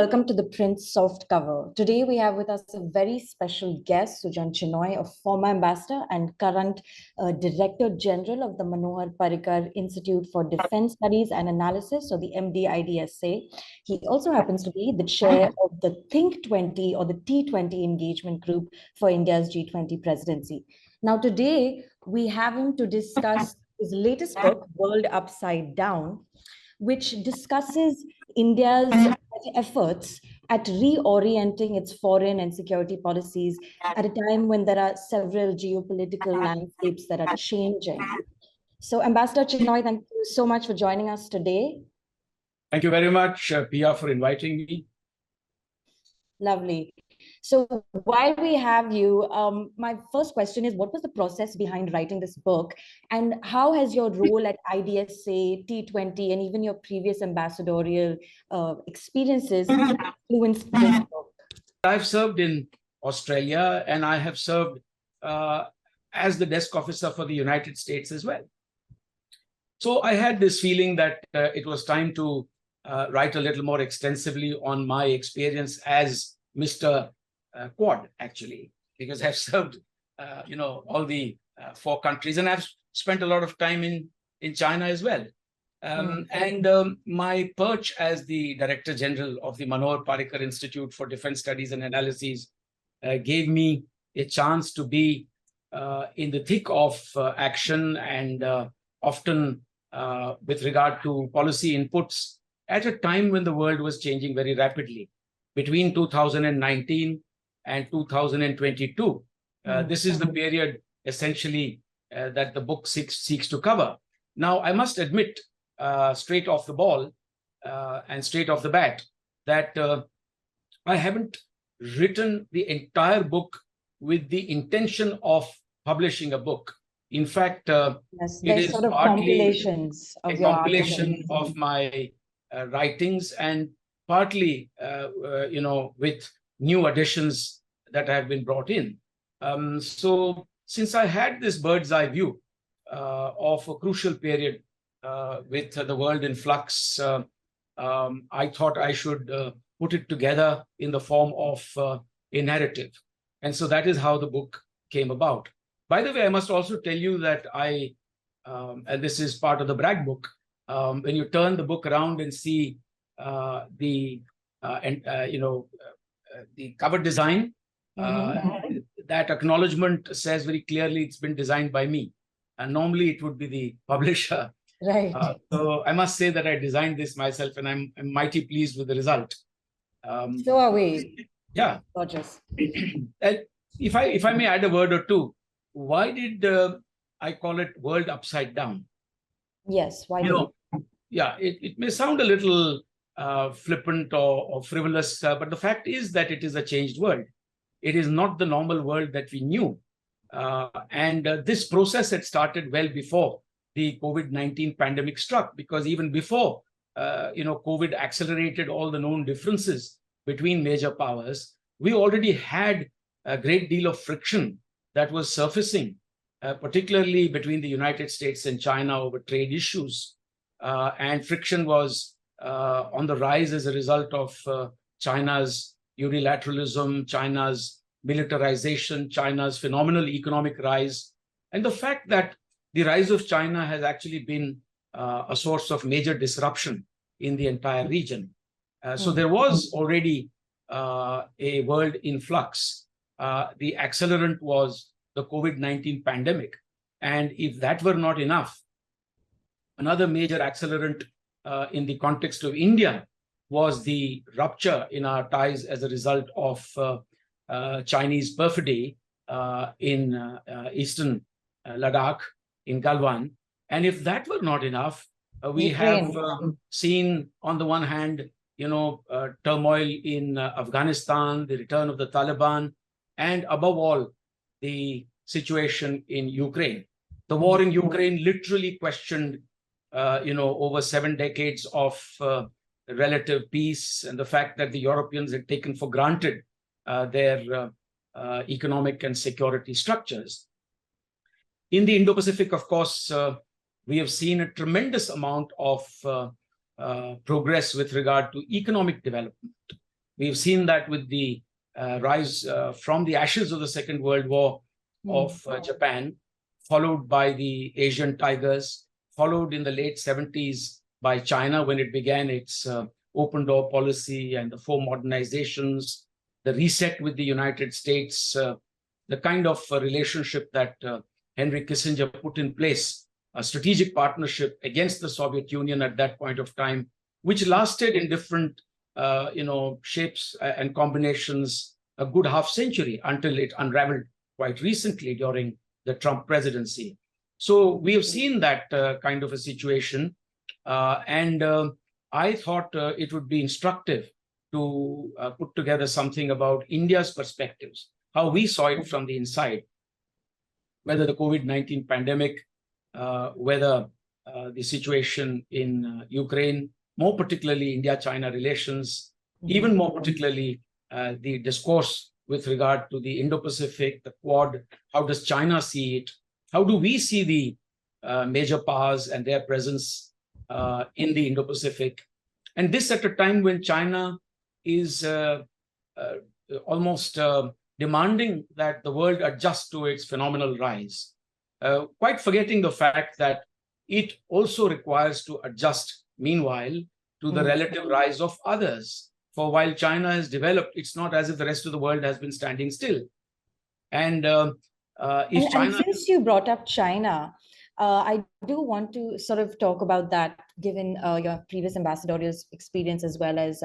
welcome to ThePrint's Softcover. Today we have with us a very special guest, Sujan Chinoy, a former ambassador and current Director General of the Manohar Parrikar Institute for Defense Studies and Analysis, or the MDIDSA. He also happens to be the chair of the Think 20 or the T20 engagement group for India's G20 presidency. Now today we have him to discuss his latest book, World Upside Down, which discusses India's efforts at reorienting its foreign and security policies at a time when there are several geopolitical landscapes that are changing. So, Ambassador Chinoy, thank you so much for joining us today. Thank you very much, Pia, for inviting me. Lovely. So while we have you, my first question is, what was the process behind writing this book, and how has your role at IDSA, T20, and even your previous ambassadorial experiences influenced this book? I've served in Australia, and I have served as the desk officer for the United States as well. So I had this feeling that it was time to write a little more extensively on my experience as Mr. Quad, actually, because I've served, all the 4 countries, and I've spent a lot of time in China as well. My perch as the Director General of the Manohar Parrikar Institute for Defense Studies and Analyses gave me a chance to be in the thick of action and often with regard to policy inputs at a time when the world was changing very rapidly. Between 2019 and 2022, this is the period essentially that the book seeks to cover. Now, I must admit straight off the ball and straight off the bat that I haven't written the entire book with the intention of publishing a book. In fact, yes, it is sort of partly a compilation of my writings, and partly, with new additions that have been brought in. So since I had this bird's eye view of a crucial period with the world in flux, I thought I should put it together in the form of a narrative. And so that is how the book came about. By the way, I must also tell you that and this is part of the brag book, when you turn the book around and see the cover design, that acknowledgement says very clearly it's been designed by me. And normally it would be the publisher. Right. So I must say that I designed this myself, and I'm mighty pleased with the result. So are we. Yeah. Gorgeous. If I may add a word or two, why did I call it World Upside Down? Yes, why? Yeah, it may sound a little flippant or frivolous, but the fact is that it is a changed world. It is not the normal world that we knew. And this process had started well before the COVID-19 pandemic struck, because even before, COVID accelerated all the known differences between major powers. We already had a great deal of friction that was surfacing, particularly between the United States and China over trade issues. And friction was on the rise as a result of China's unilateralism, China's militarization, China's phenomenal economic rise, and the fact that the rise of China has actually been a source of major disruption in the entire region. So there was already a world in flux. The accelerant was the COVID-19 pandemic. And if that were not enough, another major accelerant in the context of India was the rupture in our ties as a result of Chinese perfidy in eastern Ladakh, in Galwan. And if that were not enough, we have seen, on the one hand, turmoil in Afghanistan, the return of the Taliban, and above all, the situation in Ukraine. The war in Ukraine literally questioned, over 7 decades of relative peace, and the fact that the Europeans had taken for granted their economic and security structures. In the Indo-Pacific, of course, we have seen a tremendous amount of progress with regard to economic development. We've seen that with the rise from the ashes of the Second World War of Japan, followed by the Asian tigers, followed in the late 70s by China when it began its open door policy and the four modernizations, the reset with the United States, the kind of relationship that Henry Kissinger put in place, a strategic partnership against the Soviet Union at that point of time, which lasted in different shapes and combinations a good half century until it unraveled quite recently during the Trump presidency. So we have seen that kind of a situation. And I thought it would be instructive to put together something about India's perspectives, how we saw it from the inside, whether the COVID-19 pandemic, whether the situation in Ukraine, more particularly India-China relations, even more particularly the discourse with regard to the Indo-Pacific, the Quad. How does China see it? How do we see the major powers and their presence in the Indo-Pacific? And this at a time when China is almost demanding that the world adjust to its phenomenal rise, quite forgetting the fact that it also requires to adjust, meanwhile, to the relative rise of others. For while China has developed, it's not as if the rest of the world has been standing still. And if China... And since you brought up China, I do want to sort of talk about that, given your previous ambassadorial experience, as well as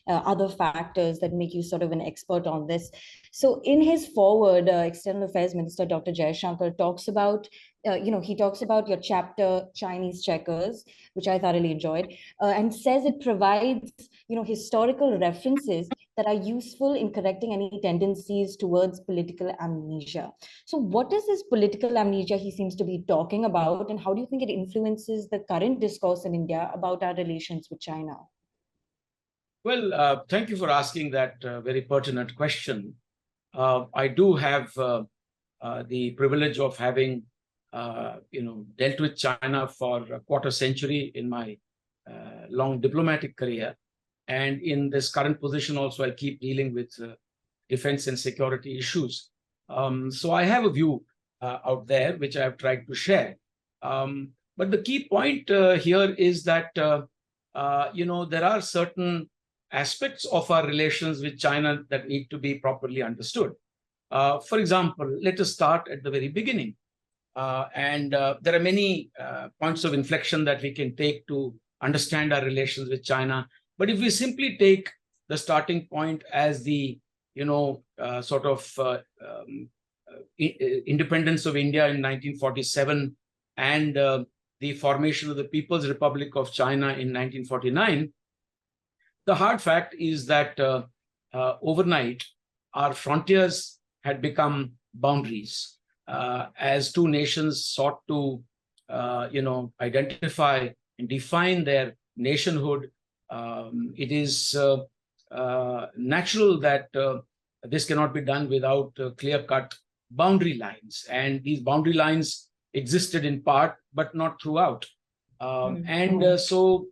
other factors that make you sort of an expert on this. So in his foreword, External Affairs Minister Dr. Jaishankar talks about, he talks about your chapter, Chinese Checkers, which I thoroughly enjoyed, and says it provides, historical references that are useful in correcting any tendencies towards political amnesia. So what is this political amnesia he seems to be talking about, and how do you think it influences the current discourse in India about our relations with China? Well, thank you for asking that very pertinent question. I do have the privilege of having, dealt with China for a quarter century in my long diplomatic career. And in this current position also, I'll keep dealing with defense and security issues. So I have a view out there, which I've tried to share. But the key point here is that, there are certain aspects of our relations with China that need to be properly understood. For example, let us start at the very beginning. There are many points of inflection that we can take to understand our relations with China. But if we simply take the starting point as the, independence of India in 1947 and the formation of the People's Republic of China in 1949, the hard fact is that overnight, our frontiers had become boundaries. As two nations sought to, identify and define their nationhood, it is natural that this cannot be done without clear-cut boundary lines. And these boundary lines existed in part, but not throughout. So,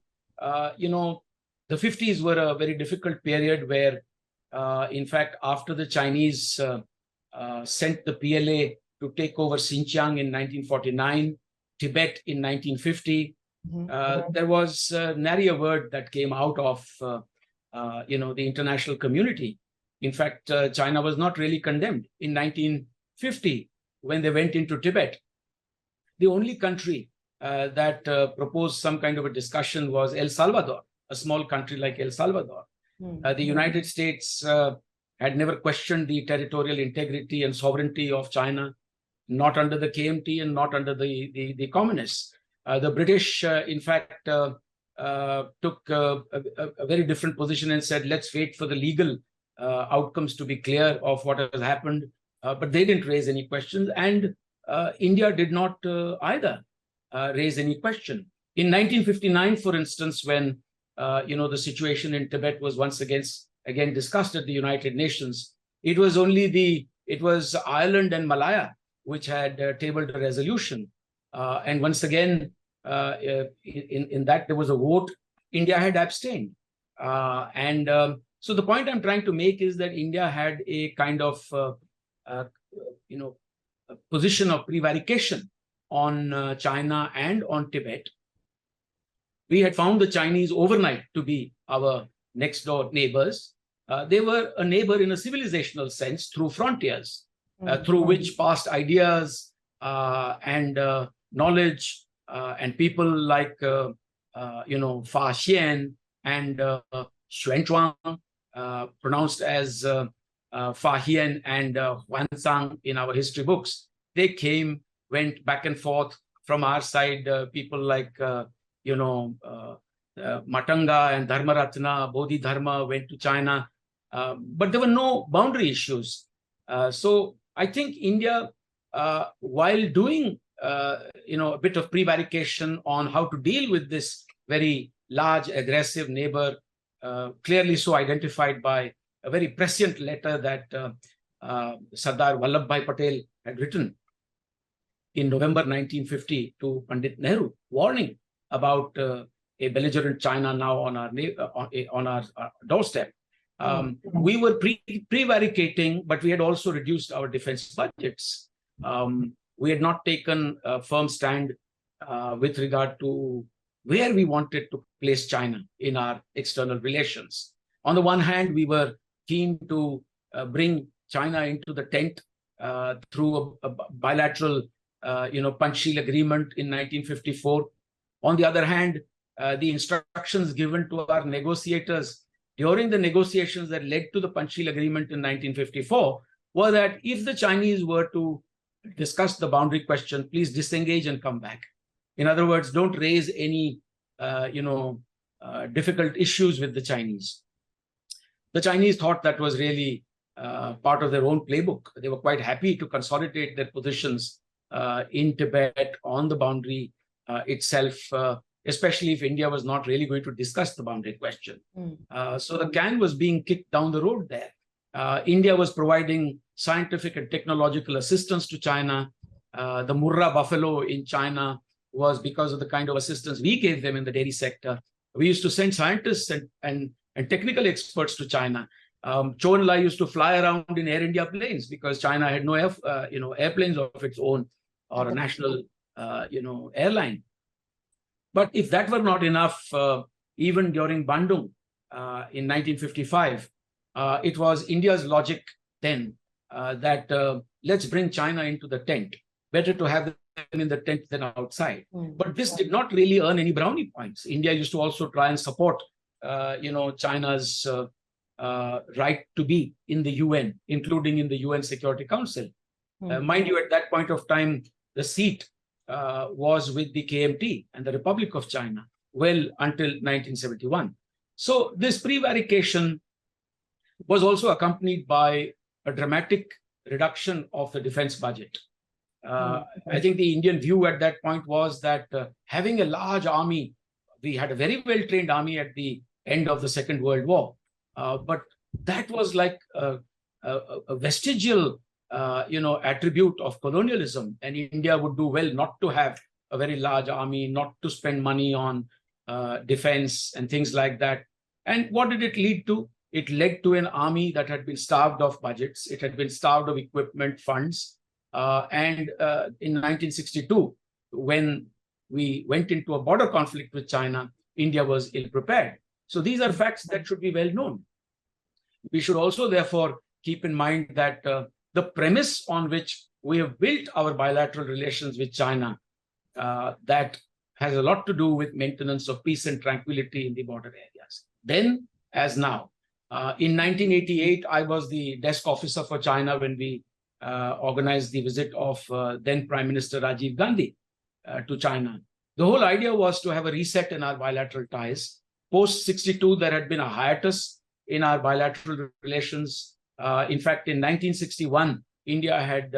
the 50s were a very difficult period where, in fact, after the Chinese sent the PLA to take over Xinjiang in 1949, Tibet in 1950, there was nary a word that came out of, the international community. In fact, China was not really condemned. In 1950, when they went into Tibet, the only country that proposed some kind of a discussion was El Salvador, a small country like El Salvador. The United States had never questioned the territorial integrity and sovereignty of China, not under the KMT and not under the communists. The British, in fact, took a very different position and said, let's wait for the legal outcomes to be clear of what has happened. But they didn't raise any questions. And India did not either raise any question. In 1959, for instance, when the situation in Tibet was once again discussed at the United Nations, it was Ireland and Malaya which had tabled a resolution. And once again, in that there was a vote. India had abstained. So the point I'm trying to make is that India had a kind of, a position of prevarication on China and on Tibet. We had found the Chinese overnight to be our next door neighbors. They were a neighbor in a civilizational sense through frontiers, through which passed ideas and knowledge and people like, Fa Xian and Xuanzhuang, pronounced as Fa Hian and Huanzang in our history books. They came, went back and forth. From our side, people like, Matanga and Dharmaratna, Bodhidharma went to China. But there were no boundary issues. So I think India, while doing, a bit of prevarication on how to deal with this very large, aggressive neighbor, clearly so identified by a very prescient letter that Sardar Vallabhbhai Patel had written in November 1950 to Pandit Nehru, warning about a belligerent China now on our doorstep. We were prevaricating, but we had also reduced our defense budgets. We had not taken a firm stand with regard to where we wanted to place China in our external relations. On the one hand, we were keen to bring China into the tent through a bilateral, Panchsheel agreement in 1954. On the other hand, the instructions given to our negotiators during the negotiations that led to the Panchsheel agreement in 1954 were that if the Chinese were to discuss the boundary question, please disengage and come back. In other words, don't raise any, difficult issues with the Chinese. The Chinese thought that was really part of their own playbook. They were quite happy to consolidate their positions in Tibet on the boundary itself, especially if India was not really going to discuss the boundary question. So the can was being kicked down the road there. India was providing scientific and technological assistance to China. The Murrah buffalo in China was because of the kind of assistance we gave them in the dairy sector. We used to send scientists and technical experts to China. Chou Enlai used to fly around in Air India planes because China had no airplanes of its own or a national airline. But if that were not enough, even during Bandung in 1955, it was India's logic then that let's bring China into the tent. Better to have them in the tent than outside. But this did not really earn any brownie points. India used to also try and support, China's right to be in the UN, including in the UN Security Council. Mind you, at that point of time, the seat was with the KMT and the Republic of China, well until 1971. So this prevarication was also accompanied by a dramatic reduction of the defense budget. I think the Indian view at that point was that having a large army, we had a very well-trained army at the end of the Second World War, but that was like a vestigial, attribute of colonialism, and India would do well not to have a very large army, not to spend money on defense and things like that. And what did it lead to? It led to an army that had been starved of budgets. It had been starved of equipment, funds. And in 1962, when we went into a border conflict with China, India was ill-prepared. So these are facts that should be well known. We should also, therefore, keep in mind that the premise on which we have built our bilateral relations with China, that has a lot to do with maintenance of peace and tranquility in the border areas. Then, as now. In 1988, I was the desk officer for China when we organized the visit of then Prime Minister Rajiv Gandhi to China. The whole idea was to have a reset in our bilateral ties. Post 62, there had been a hiatus in our bilateral relations. In fact, in 1961, India had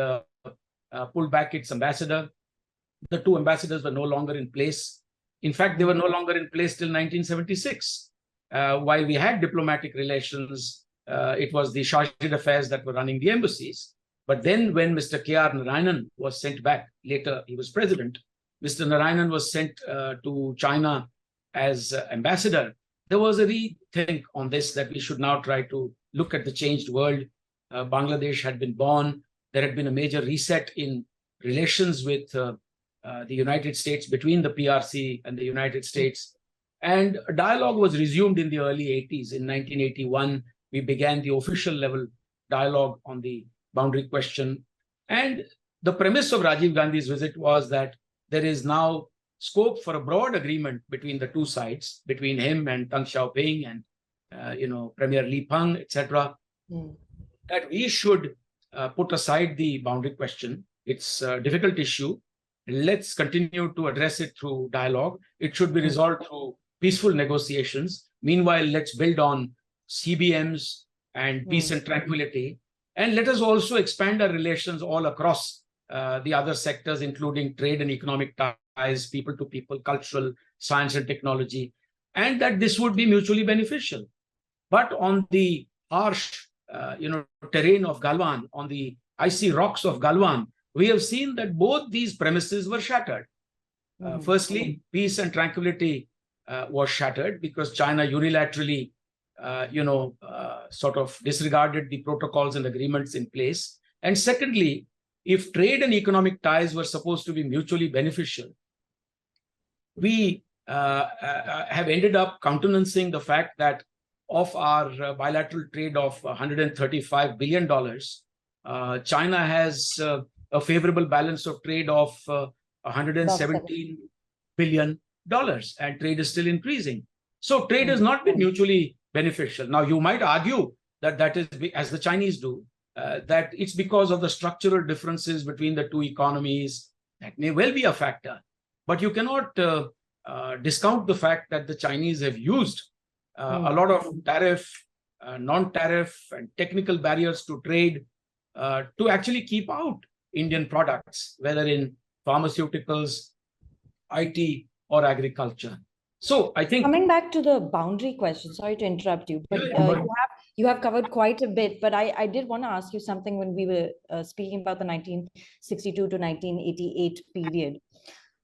pulled back its ambassador. The two ambassadors were no longer in place. In fact, they were no longer in place till 1976. While we had diplomatic relations, it was the chargé d'affaires that were running the embassies. But then when Mr. K.R. Narayanan was sent back, later he was president, Mr. Narayanan was sent to China as ambassador. there was a rethink on this, that we should now try to look at the changed world. Bangladesh had been born. There had been a major reset in relations with the United States, between the PRC and the United States. And a dialogue was resumed in the early 80s. In 1981, we began the official level dialogue on the boundary question. And the premise of Rajiv Gandhi's visit was that there is now scope for a broad agreement between the two sides, between him and Deng Xiaoping and Premier Li Peng, etc., that we should put aside the boundary question. It's a difficult issue. Let's continue to address it through dialogue. It should be resolved through peaceful negotiations. Meanwhile, let's build on CBMs and peace and tranquility. And let us also expand our relations all across the other sectors, including trade and economic ties, people to people, cultural, science and technology, and that this would be mutually beneficial. But on the harsh, terrain of Galwan, on the icy rocks of Galwan, we have seen that both these premises were shattered. Firstly, peace and tranquility was shattered because China unilaterally, sort of disregarded the protocols and agreements in place. And secondly, if trade and economic ties were supposed to be mutually beneficial, we have ended up countenancing the fact that of our bilateral trade of $135 billion, China has a favorable balance of trade of $117 billion, and trade is still increasing. So trade has not been mutually beneficial. Now, you might argue that is, as the Chinese do, that it's because of the structural differences between the two economies. That may well be a factor. But you cannot discount the fact that the Chinese have used a lot of tariff, non-tariff, and technical barriers to trade to actually keep out Indian products, whether in pharmaceuticals, IT, or agriculture. So I think, coming back to the boundary question, sorry to interrupt you, but you have covered quite a bit. But I did want to ask you something when we were speaking about the 1962 to 1988 period.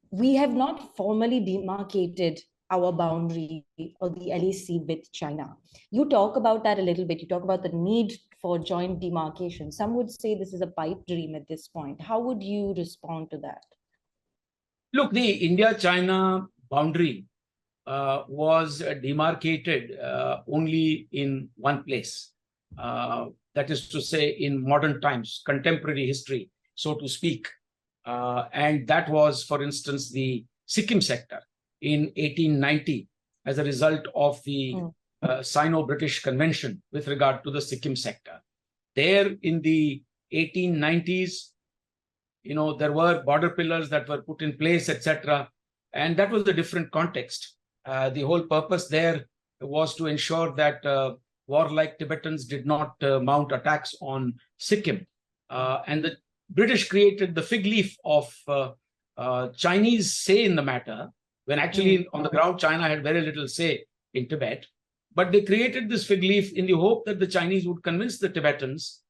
We have not formally demarcated our boundary or the LAC with China. You talk about that a little bit. You talk about the need for joint demarcation. Some would say this is a pipe dream at this point. How would you respond to that? look, the India-China boundary was demarcated only in one place. That is to say, in modern times, contemporary history, so to speak. And that was, for instance, the Sikkim sector in 1890 as a result of the Sino-British Convention with regard to the Sikkim sector. There in the 1890s, there were border pillars that were put in place, etc. And that was a different context. The whole purpose there was to ensure that warlike Tibetans did not mount attacks on Sikkim. And the British created the fig leaf of Chinese say in the matter, when actually on the ground, China had very little say in Tibet. But they created this fig leaf in the hope that the Chinese would convince the Tibetans,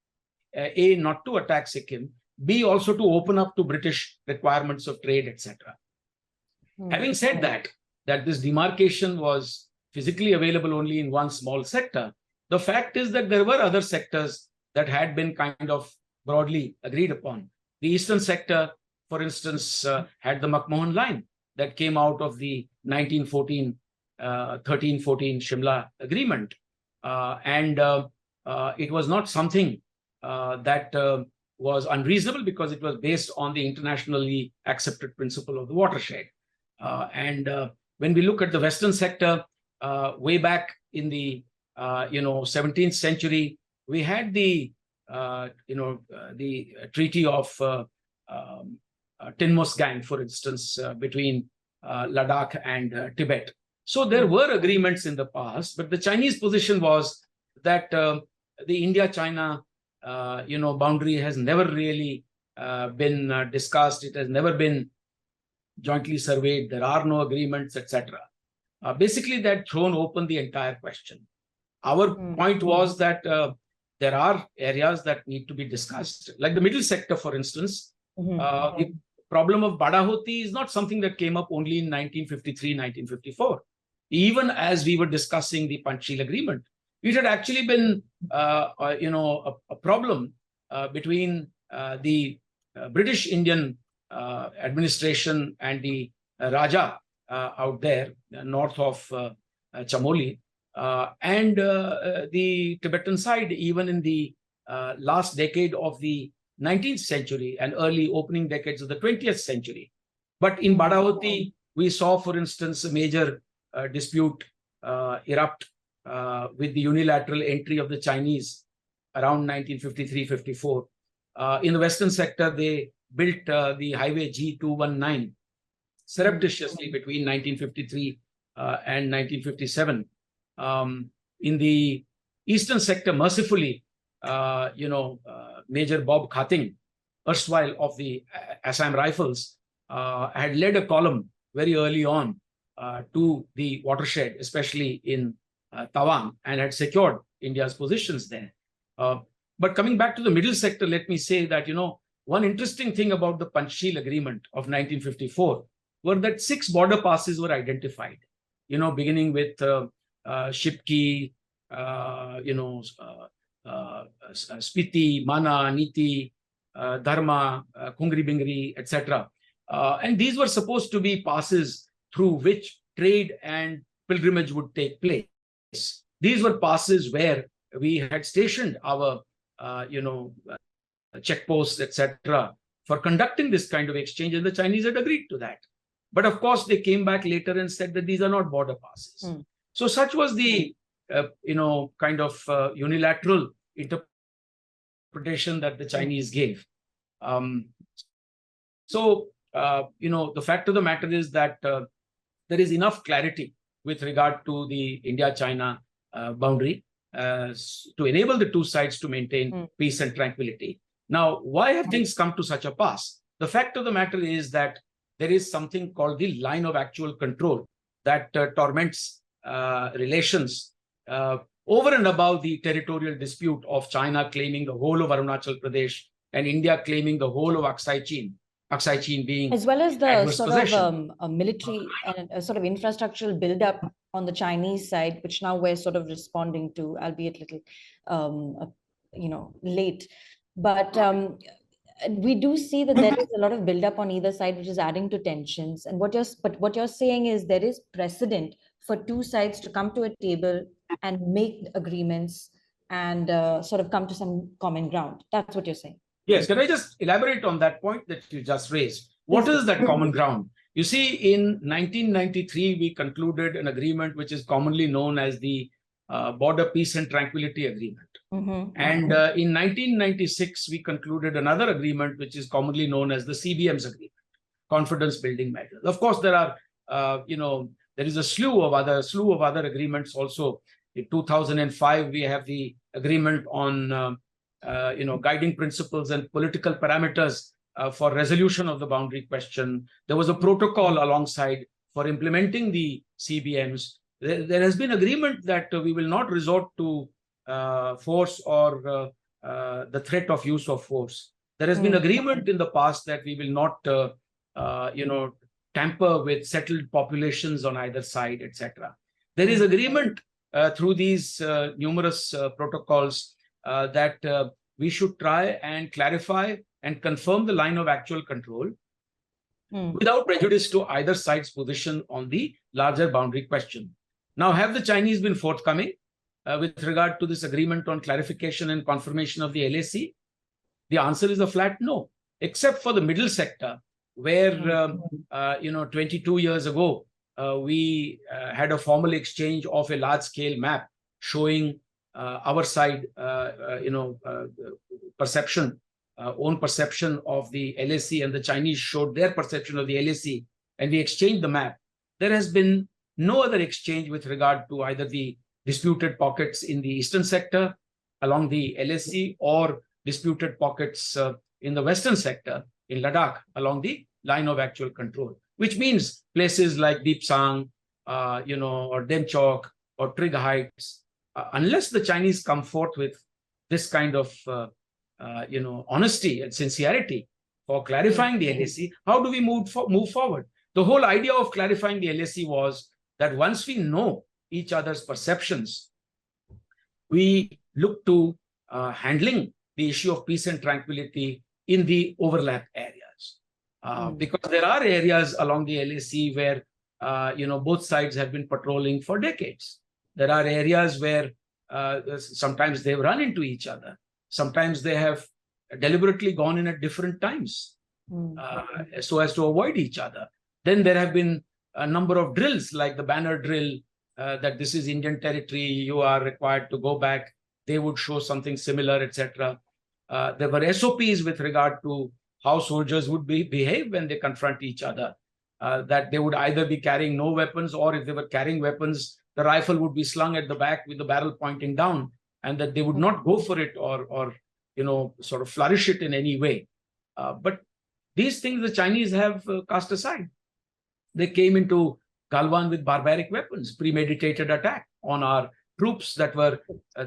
A, not to attack Sikkim, B, also to open up to British requirements of trade, etc. Having said that this demarcation was physically available only in one small sector, the fact is that there were other sectors that had been kind of broadly agreed upon. The eastern sector, for instance, had the McMahon line that came out of the 13-14 Shimla agreement. And it was not something that was unreasonable because it was based on the internationally accepted principle of the watershed. And when we look at the Western sector, way back in the 17th century, we had the Treaty of Tinmosgang, for instance, between Ladakh and Tibet. So there were agreements in the past, but the Chinese position was that the India-China boundary has never really been discussed. It has never been jointly surveyed. There are no agreements, etc. Basically, that thrown open the entire question. Our point was that there are areas that need to be discussed, like the middle sector, for instance. The problem of Badahoti is not something that came up only in 1953, 1954. even as we were discussing the Panchsheel Agreement. It had actually been, a problem between the British Indian administration and the Raja out there north of Chamoli and the Tibetan side, even in the last decade of the 19th century and early opening decades of the 20th century. But in Badavati, we saw, for instance, a major dispute erupt with the unilateral entry of the Chinese around 1953-54. In the western sector, they built the highway G219 surreptitiously between 1953 and 1957. In the eastern sector, mercifully, Major Bob Khating, erstwhile of the Assam Rifles, had led a column very early on to the watershed, especially in Tawang, and had secured India's positions there. But coming back to the middle sector, let me say that, one interesting thing about the Panchsheel Agreement of 1954 were that 6 border passes were identified, beginning with Shipki, Spiti, Mana, Niti, Dharma, Kungri Bingri, etc. And these were supposed to be passes through which trade and pilgrimage would take place. These were passes where we had stationed our, checkposts, etc., for conducting this kind of exchange, and the Chinese had agreed to that. But of course, they came back later and said that these are not border passes. So such was the, kind of unilateral interpretation that the Chinese gave. So, the fact of the matter is that there is enough clarity with regard to the India-China boundary to enable the two sides to maintain peace and tranquility. Now, why have things come to such a pass? The fact of the matter is that there is something called the line of actual control that torments relations over and above the territorial dispute of China claiming the whole of Arunachal Pradesh and India claiming the whole of Aksai Chin being as well as the sort possession. of a military and a sort of infrastructural buildup on the Chinese side, which now we're sort of responding to, albeit little, late. But we do see that there is a lot of buildup on either side, which is adding to tensions. And what you're saying is there is precedent for two sides to come to a table and make agreements and sort of come to some common ground. That's what you're saying. Yes, can I just elaborate on that point that you just raised? What is that common ground? You see, in 1993, we concluded an agreement which is commonly known as the Border Peace and Tranquility Agreement. And in 1996, we concluded another agreement which is commonly known as the CBM's agreement, Confidence Building Measures. Of course, there are, there is a slew of other agreements also. In 2005, we have the agreement on guiding principles and political parameters for resolution of the boundary question. There was a protocol alongside for implementing the CBMs. There has been agreement that we will not resort to force or the threat of use of force. There has been agreement in the past that we will not, tamper with settled populations on either side, etc. There is agreement through these numerous protocols that we should try and clarify and confirm the line of actual control without prejudice to either side's position on the larger boundary question. Now, have the Chinese been forthcoming with regard to this agreement on clarification and confirmation of the LAC? The answer is a flat no, except for the middle sector, where 22 years ago, we had a formal exchange of a large-scale map showing our side, perception, own perception of the LAC, and the Chinese showed their perception of the LAC, and we exchanged the map. There has been no other exchange with regard to either the disputed pockets in the eastern sector along the LAC or disputed pockets in the western sector in Ladakh along the line of actual control, which means places like Deepsang, or Demchok or Trig Heights. Unless the Chinese come forth with this kind of, honesty and sincerity for clarifying the LAC, how do we move forward? The whole idea of clarifying the LAC was that once we know each other's perceptions, we look to handling the issue of peace and tranquility in the overlap areas. Because there are areas along the LAC where both sides have been patrolling for decades. There are areas where sometimes they've run into each other. Sometimes they have deliberately gone in at different times so as to avoid each other. Then there have been a number of drills, like the banner drill, that this is Indian territory, you are required to go back. They would show something similar, etc. There were SOPs with regard to how soldiers would behave when they confront each other. That they would either be carrying no weapons, or if they were carrying weapons, the rifle would be slung at the back with the barrel pointing down, and that they would not go for it or sort of flourish it in any way. But these things the Chinese have cast aside. They came into Galwan with barbaric weapons, premeditated attack on our troops that were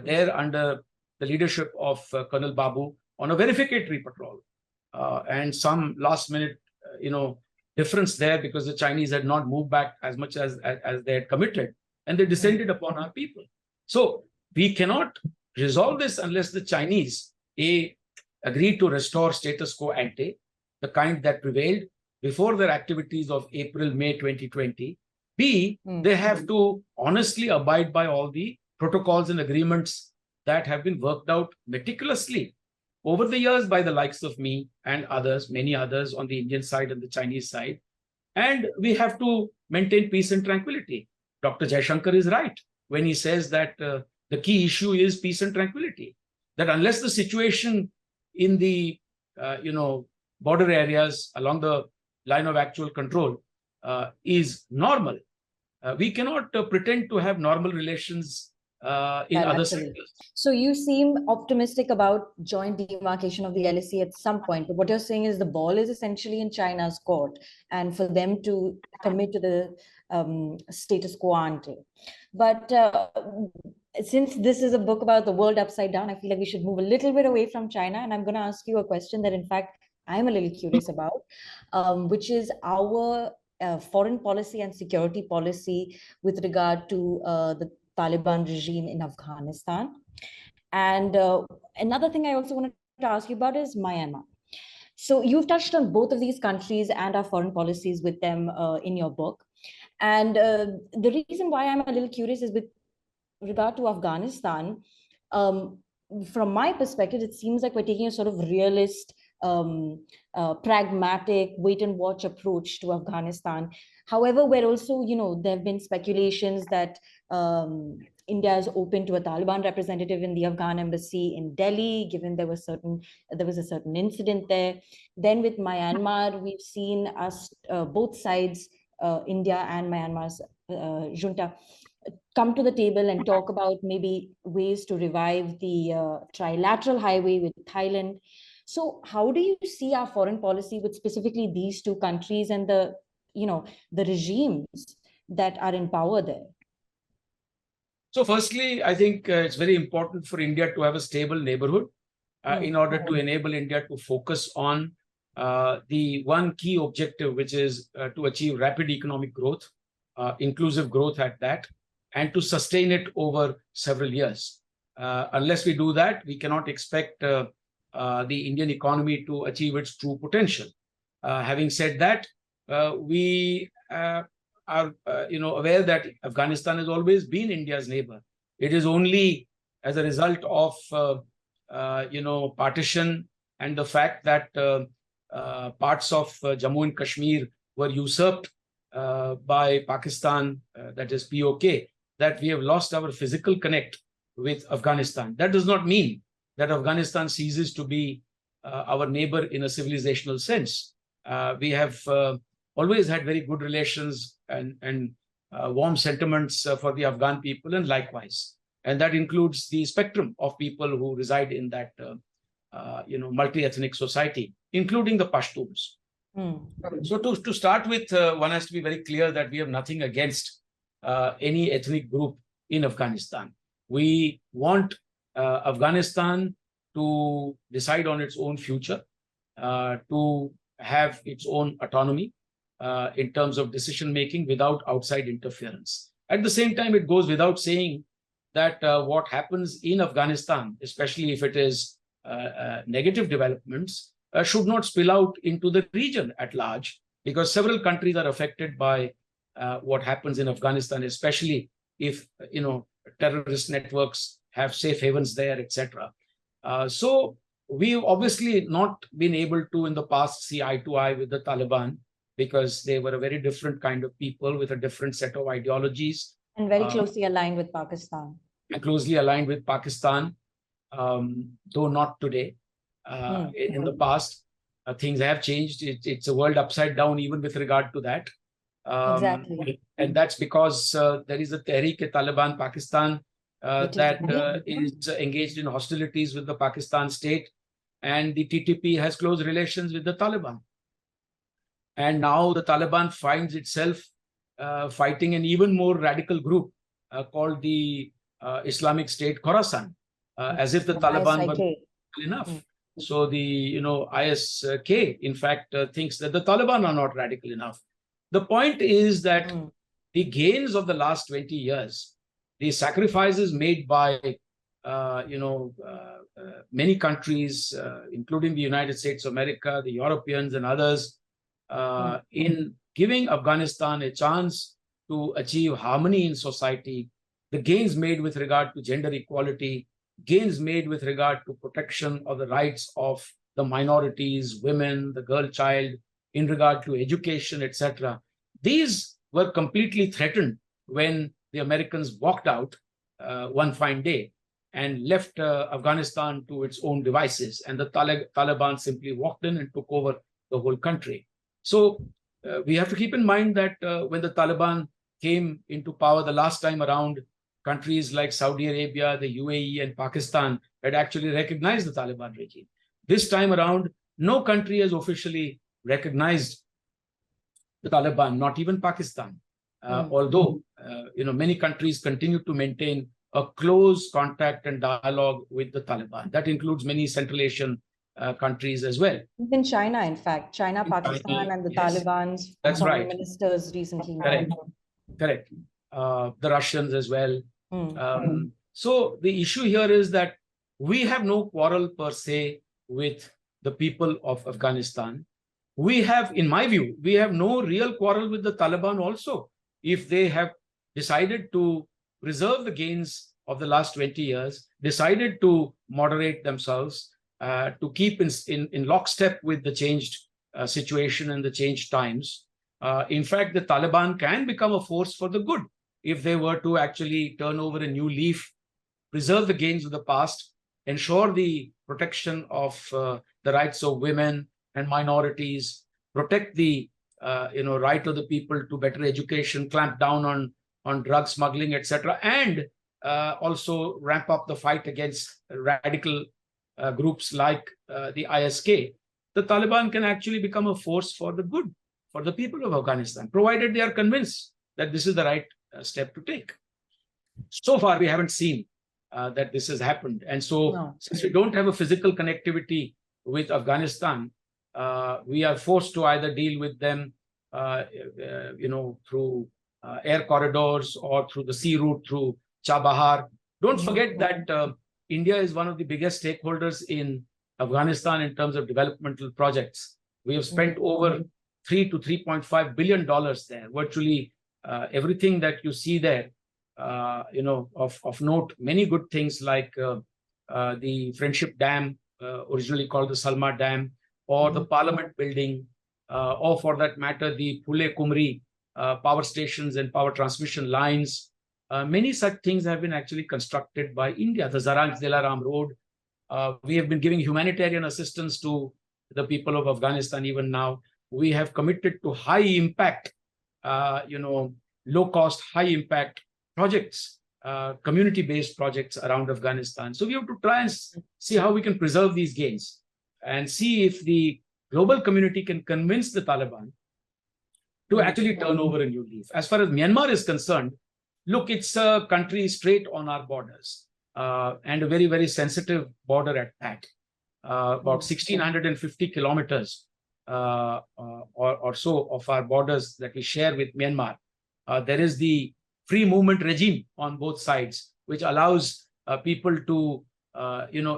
there under the leadership of Colonel Babu on a verificatory patrol. And some last minute, difference there, because the Chinese had not moved back as much as they had committed, and they descended upon our people. So we cannot resolve this unless the Chinese, A, agree to restore status quo ante, the kind that prevailed before their activities of April, May 2020. B, they have to honestly abide by all the protocols and agreements that have been worked out meticulously over the years by the likes of me and others, many others on the Indian side and the Chinese side. And we have to maintain peace and tranquility. Dr. Jaishankar is right when he says that the key issue is peace and tranquility. That unless the situation in the border areas along the line of actual control is normal, we cannot pretend to have normal relations in other sectors. So you seem optimistic about joint demarcation of the LAC at some point, but what you're saying is the ball is essentially in China's court, and for them to commit to the status quo ante. But since this is a book about the world upside down, I feel like we should move a little bit away from China, and I'm going to ask you a question that, in fact, I'm a little curious about, which is our foreign policy and security policy with regard to the Taliban regime in Afghanistan. And another thing I also wanted to ask you about is Myanmar. So you've touched on both of these countries and our foreign policies with them in your book. And the reason why I'm a little curious is with regard to Afghanistan. From my perspective, it seems like we're taking a sort of realist, pragmatic, wait and watch approach to Afghanistan. However, we're also, there have been speculations that India is open to a Taliban representative in the Afghan embassy in Delhi, given there was a certain incident there. Then with Myanmar, we've seen us, both sides, India and Myanmar's junta, come to the table and talk about maybe ways to revive the trilateral highway with Thailand. So how do you see our foreign policy with specifically these two countries and the regimes that are in power there? So firstly, I think it's very important for India to have a stable neighborhood in order to enable India to focus on the one key objective, which is to achieve rapid economic growth, inclusive growth at that, and to sustain it over several years. Unless we do that, we cannot expect the Indian economy to achieve its true potential. Having said that, we are aware that Afghanistan has always been India's neighbor. It is only as a result of partition and the fact that parts of Jammu and Kashmir were usurped by Pakistan, that is POK, that we have lost our physical connect with Afghanistan. That does not mean that Afghanistan ceases to be our neighbor in a civilizational sense. We have always had very good relations and warm sentiments for the Afghan people, and likewise. And that includes the spectrum of people who reside in that multi-ethnic society, including the Pashtuns. So to start with, one has to be very clear that we have nothing against any ethnic group in Afghanistan. We want Afghanistan to decide on its own future, to have its own autonomy, in terms of decision making without outside interference. At the same time, it goes without saying that what happens in Afghanistan, especially if it is negative developments, should not spill out into the region at large, because several countries are affected by what happens in Afghanistan, especially if terrorist networks have safe havens there, etc. So we've obviously not been able to in the past see eye to eye with the Taliban, because they were a very different kind of people with a different set of ideologies. And very closely aligned with Pakistan. And closely aligned with Pakistan, though not today. In the past, things have changed. It's a world upside down, even with regard to that. Exactly. And that's because there is a Tehreek-e-Taliban Pakistan that is engaged in hostilities with the Pakistan state, and the TTP has close relations with the Taliban. And now the Taliban finds itself fighting an even more radical group called the Islamic State Khorasan, as if the Taliban were enough. So the ISK, in fact, thinks that the Taliban are not radical enough. The point is that the gains of the last 20 years, the sacrifices made by many countries, including the United States of America, the Europeans, and others, in giving Afghanistan a chance to achieve harmony in society, the gains made with regard to gender equality, gains made with regard to protection of the rights of the minorities, women, the girl child, in regard to education, etc. These were completely threatened when the Americans walked out one fine day and left Afghanistan to its own devices, and the Taliban simply walked in and took over the whole country. So we have to keep in mind that when the Taliban came into power the last time around, countries like Saudi Arabia, the UAE, and Pakistan had actually recognized the Taliban regime. This time around, no country has officially recognized the Taliban, not even Pakistan. Although many countries continue to maintain a close contact and dialogue with the Taliban. That includes many Central Asian countries as well. Even China, in fact. China, Pakistan, and the Taliban's foreign ministers recently met. Correct. The Russians as well. So the issue here is that we have no quarrel per se with the people of Afghanistan. We have, in my view, we have no real quarrel with the Taliban also, if they have decided to preserve the gains of the last 20 years, decided to moderate themselves, to keep in lockstep with the changed situation and the changed times. In fact, the Taliban can become a force for the good if they were to actually turn over a new leaf, preserve the gains of the past, ensure the protection of the rights of women and minorities, protect the right of the people to better education, clamp down on drug smuggling, etc., and also ramp up the fight against radical groups like the ISK. The Taliban can actually become a force for the good, for the people of Afghanistan, provided they are convinced that this is the right step to take. So far, we haven't seen that this has happened. And so, since we don't have a physical connectivity with Afghanistan, we are forced to either deal with them, through air corridors or through the sea route through Chabahar. Don't forget that India is one of the biggest stakeholders in Afghanistan in terms of developmental projects. We have spent over $3 to $3.5 billion there. Virtually everything that you see there, of note, many good things like the Friendship Dam, originally called the Salma Dam, or the Parliament building, or for that matter, the Phule Kumri power stations and power transmission lines. Many such things have been actually constructed by India. The Zaranj-Dilaram Road. We have been giving humanitarian assistance to the people of Afghanistan even now. We have committed to high impact, low cost, high impact projects, community-based projects around Afghanistan. So we have to try and see how we can preserve these gains and see if the global community can convince the Taliban to actually turn over a new leaf. As far as Myanmar is concerned, look, it's a country straight on our borders, and a very, very sensitive border at that. About 1,650 kilometers or so of our borders that we share with Myanmar, there is the free movement regime on both sides, which allows people to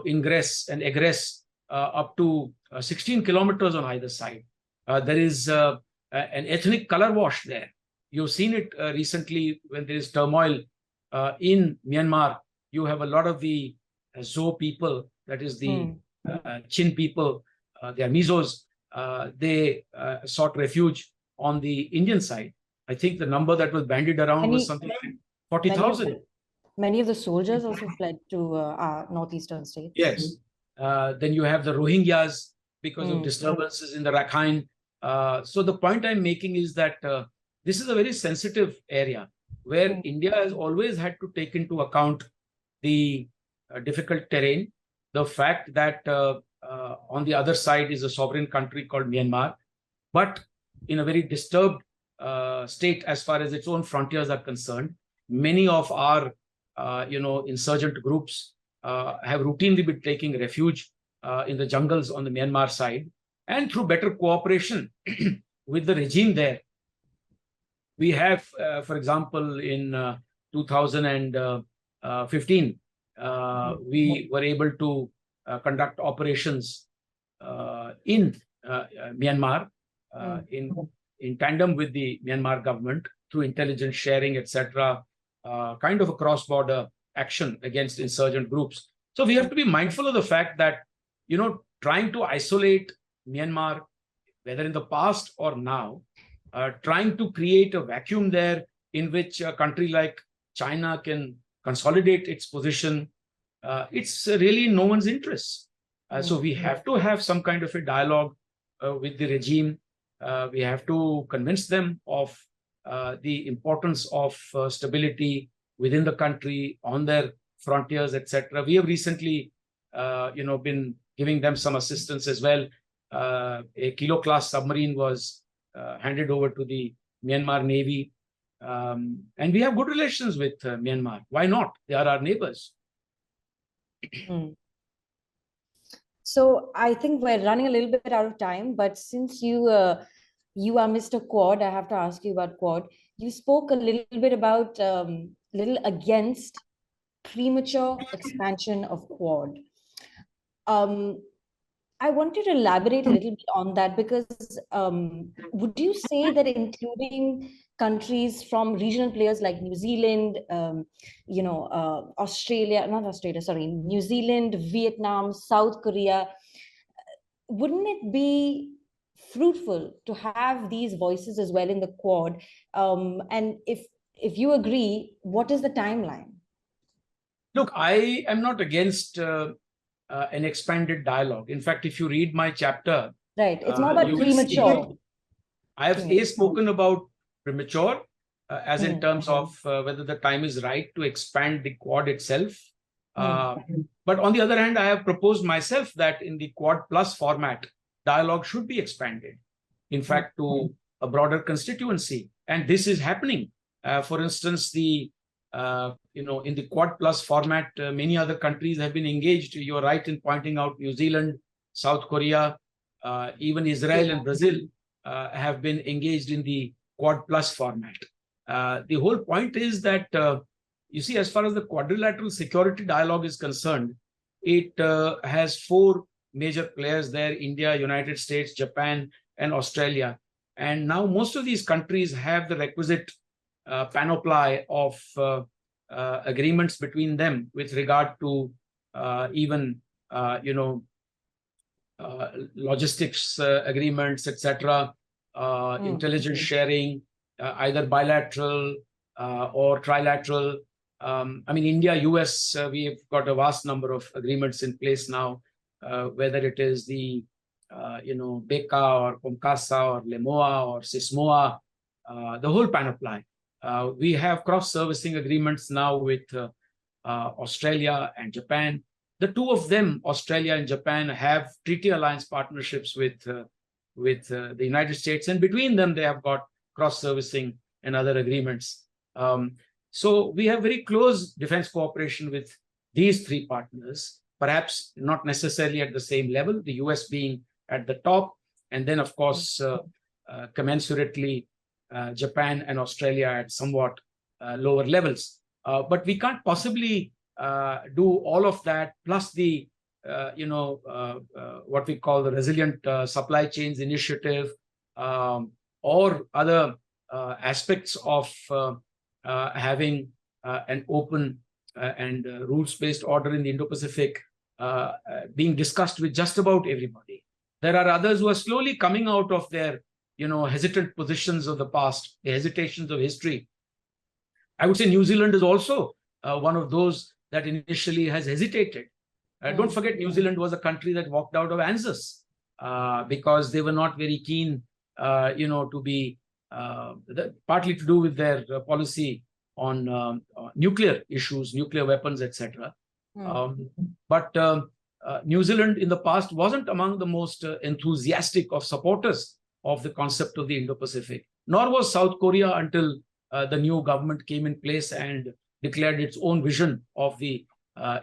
ingress and egress up to 16 kilometers on either side. There is an ethnic color wash there. You've seen it recently when there is turmoil in Myanmar. You have a lot of the Zo people, that is the Chin people, they are Mizos. They sought refuge on the Indian side. I think the number that was bandied around was something like 40,000. Many of the soldiers also fled to our northeastern states. Yes. Then you have the Rohingyas because of disturbances in the Rakhine. So the point I'm making is that this is a very sensitive area where India has always had to take into account the difficult terrain, the fact that on the other side is a sovereign country called Myanmar, but in a very disturbed state as far as its own frontiers are concerned. Many of our insurgent groups have routinely been taking refuge in the jungles on the Myanmar side, and through better cooperation with the regime there, we have, for example, in 2015, we were able to conduct operations in Myanmar in tandem with the Myanmar government through intelligence sharing, etc., kind of a cross-border action against insurgent groups. So we have to be mindful of the fact that, trying to isolate Myanmar, whether in the past or now, trying to create a vacuum there in which a country like China can consolidate its position, it's really in no one's interest. So we have to have some kind of a dialogue with the regime. We have to convince them of the importance of stability within the country, on their frontiers, etc. We have recently, been giving them some assistance as well. A Kilo-class submarine was handed over to the Myanmar Navy. And we have good relations with Myanmar. Why not? They are our neighbors. So I think we're running a little bit out of time, but since you are Mr. Quad, I have to ask you about Quad. You spoke a little bit about little against premature expansion of Quad. I wanted to elaborate a little bit on that because would you say that including countries from regional players like New Zealand, New Zealand, Vietnam, South Korea, wouldn't it be fruitful to have these voices as well in the Quad? And if you agree, what is the timeline? Look, I am not against an expanded dialogue. In fact, if you read my chapter, right, it's more about premature. I have spoken about premature as in terms of whether the time is right to expand the Quad itself. But on the other hand, I have proposed myself that in the Quad Plus format, dialogue should be expanded, in fact, to a broader constituency. And this is happening. For instance, in the Quad Plus format, many other countries have been engaged. You are right in pointing out New Zealand, South Korea, even Israel and Brazil have been engaged in the Quad Plus format. The whole point is that, you see, as far as the quadrilateral security dialogue is concerned, it has four major players there: India, United States, Japan, and Australia. And now most of these countries have the requisite panoply of agreements between them with regard to even logistics agreements, etc., intelligence sharing, either bilateral or trilateral. India, US, we've got a vast number of agreements in place now, whether it is the BECA or COMCASA or LEMOA or SISMOA, the whole panoply. We have cross-servicing agreements now with Australia and Japan. The two of them, Australia and Japan, have treaty alliance partnerships with the United States, and between them they have got cross-servicing and other agreements. So we have very close defense cooperation with these three partners, perhaps not necessarily at the same level, the US being at the top, And then, of course, commensurately, Japan and Australia at somewhat lower levels. But we can't possibly do all of that, plus the, what we call the resilient supply chains initiative, or other aspects of having an open and rules-based order in the Indo-Pacific being discussed with just about everybody. There are others who are slowly coming out of their, hesitant positions of the past, the hesitations of history. I would say New Zealand is also one of those that initially has hesitated. Don't forget, New Zealand was a country that walked out of ANZUS because they were not very keen, to be partly to do with their policy on nuclear issues, nuclear weapons, etc. But New Zealand in the past wasn't among the most enthusiastic of supporters of the concept of the Indo-Pacific, nor was South Korea until the new government came in place and declared its own vision of the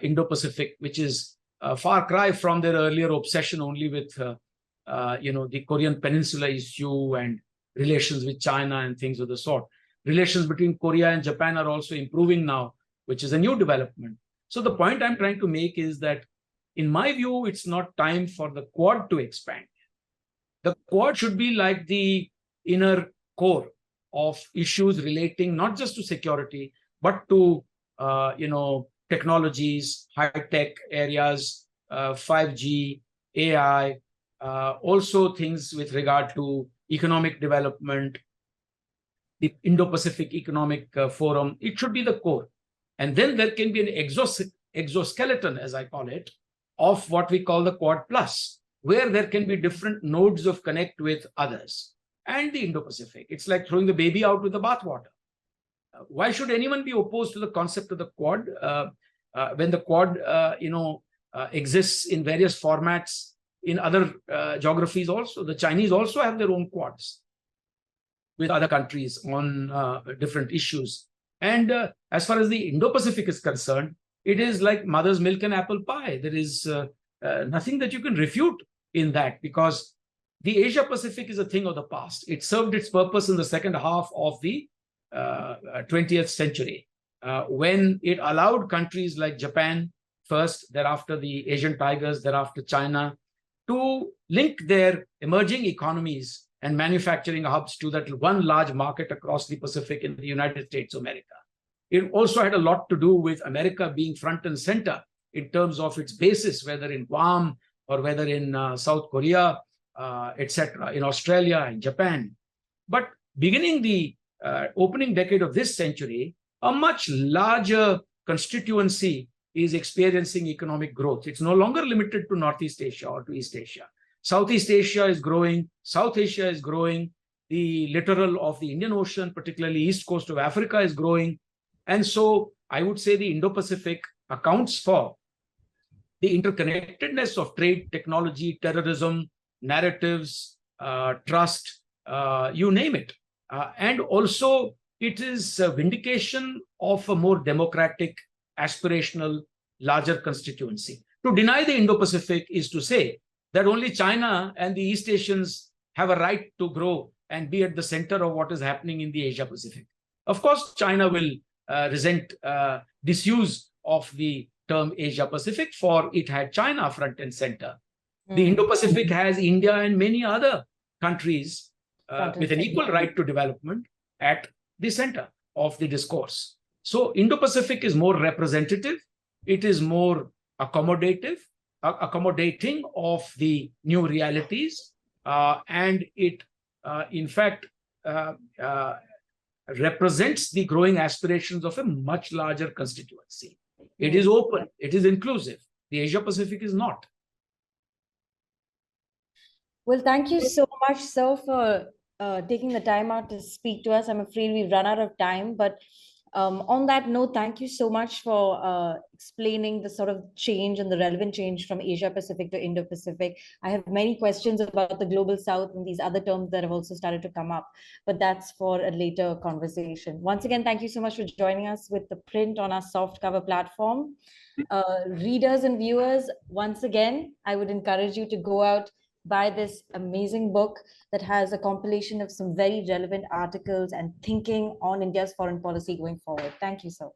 Indo-Pacific, which is a far cry from their earlier obsession only with, the Korean Peninsula issue and relations with China and things of the sort. Relations between Korea and Japan are also improving now, which is a new development. So the point I'm trying to make is that, in my view, it's not time for the Quad to expand. The Quad should be like the inner core of issues relating not just to security, but to, technologies, high-tech areas, 5G, AI, also things with regard to economic development, the Indo-Pacific Economic Forum. It should be the core. And then there can be an exoskeleton, as I call it, of what we call the Quad Plus, where there can be different nodes of connect with others. And the Indo-Pacific, it's like throwing the baby out with the bathwater. Why should anyone be opposed to the concept of the Quad when the Quad, exists in various formats in other geographies also? The Chinese also have their own Quads with other countries on different issues. And as far as the Indo-Pacific is concerned, it is like mother's milk and apple pie. There is nothing that you can refute in that, because the Asia-Pacific is a thing of the past. It served its purpose in the second half of the 20th century, when it allowed countries like Japan first, thereafter the Asian tigers, thereafter China, to link their emerging economies and manufacturing hubs to that one large market across the Pacific in the United States of America. It also had a lot to do with America being front and center in terms of its basis, whether in Guam or whether in South Korea, etc., in Australia and Japan. But beginning the opening decade of this century, a much larger constituency is experiencing economic growth. It's no longer limited to Northeast Asia or to East Asia. Southeast Asia is growing, South Asia is growing, the littoral of the Indian Ocean, particularly east coast of Africa, is growing. And so I would say the Indo-Pacific accounts for the interconnectedness of trade, technology, terrorism, narratives, trust, you name it. And also it is a vindication of a more democratic, aspirational, larger constituency. To deny the Indo-Pacific is to say that only China and the East Asians have a right to grow and be at the center of what is happening in the Asia-Pacific. Of course, China will resent disuse of the term Asia-Pacific, for it had China front and center. The Indo-Pacific has India and many other countries with an equal right to development at the center of the discourse. So Indo-Pacific is more representative. It is more accommodating of the new realities. And it, in fact, represents the growing aspirations of a much larger constituency. It is open. It is inclusive. The Asia-Pacific is not. Well, thank you so much, sir, for taking the time out to speak to us. I'm afraid we've run out of time, but on that note, thank you so much for explaining the sort of change and the relevant change from Asia-Pacific to Indo-Pacific. I have many questions about the Global South and these other terms that have also started to come up, but that's for a later conversation. Once again, thank you so much for joining us with The Print on our Softcover platform. Readers and viewers, once again, I would encourage you to go out, buy this amazing book that has a compilation of some very relevant articles and thinking on India's foreign policy going forward. Thank you, sir.